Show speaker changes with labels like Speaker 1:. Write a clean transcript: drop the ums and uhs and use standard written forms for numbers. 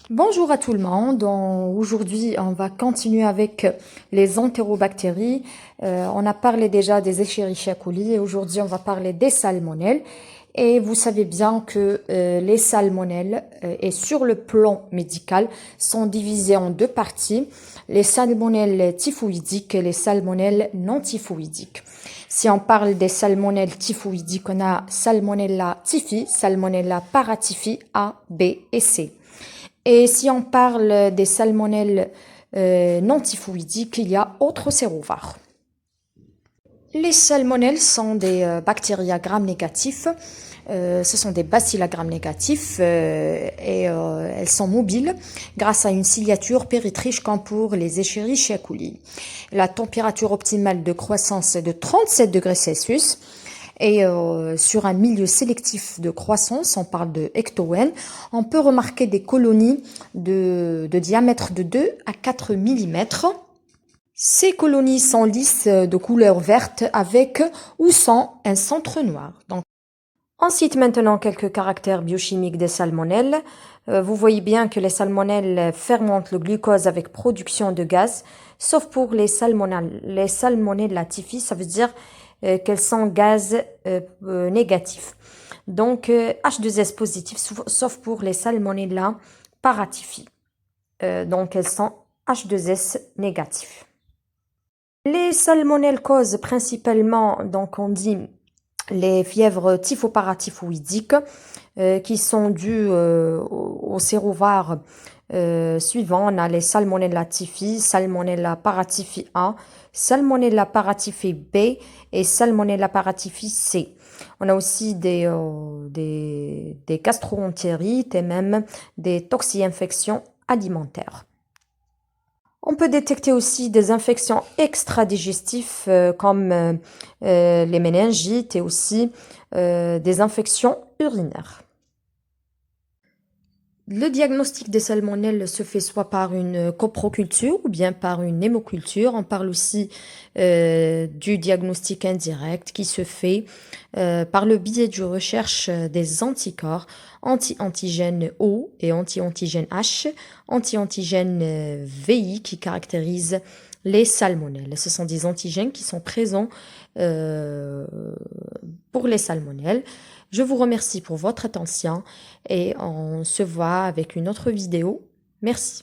Speaker 1: Bonjour à tout le monde. Aujourd'hui, on va continuer avec les entérobactéries. On a parlé déjà des Escherichia coli et aujourd'hui, on va parler des salmonelles. Et vous savez bien que les salmonelles, et sur le plan médical, sont divisées en deux parties, les salmonelles typhoïdiques et les salmonelles non typhoïdiques. Si on parle des salmonelles typhoïdiques, on a Salmonella typhi, Salmonella paratyphi A, B et C. Et si on parle des salmonelles non typhoïdiques, il y a autre sérovar. Les salmonelles sont des bactéries à gram négatif. Ce sont des bacilles à gram négatif et elles sont mobiles grâce à une ciliature péritriche comme pour les Escherichia coli. La température optimale de croissance est de 37 degrés Celsius. Et sur un milieu sélectif de croissance, on parle de ectoène, on peut remarquer des colonies de diamètre de 2 à 4 mm. Ces colonies sont lisses de couleur verte avec ou sans un centre noir. Donc, on cite maintenant quelques caractères biochimiques des salmonelles. Vous voyez bien que les salmonelles fermentent le glucose avec production de gaz, sauf pour les salmonelles. Les salmonelles typhi, ça veut dire qu'elles sont gaz négatifs. Donc H2S positif, sauf pour les salmonella paratyphi. Donc elles sont H2S négatifs. Les salmonelles causent principalement, donc on dit, les fièvres typhoparatyphoïdiques qui sont dues au sérovar suivant. On a les Salmonella typhi, Salmonella paratyphi A, Salmonella paratyphi B et Salmonella paratyphi C. On a aussi des gastroentérites et même des toxi-infections alimentaires. On peut détecter aussi des infections extra-digestives comme les méningites et aussi des infections urinaires. Le diagnostic des salmonelles se fait soit par une coproculture ou bien par une hémoculture. On parle aussi du diagnostic indirect qui se fait par le biais de recherche des anticorps anti-antigène O et anti-antigène H, anti-antigène VI qui caractérisent les salmonelles. Ce sont des antigènes qui sont présents pour les salmonelles. Je vous remercie pour votre attention et on se voit avec une autre vidéo. Merci.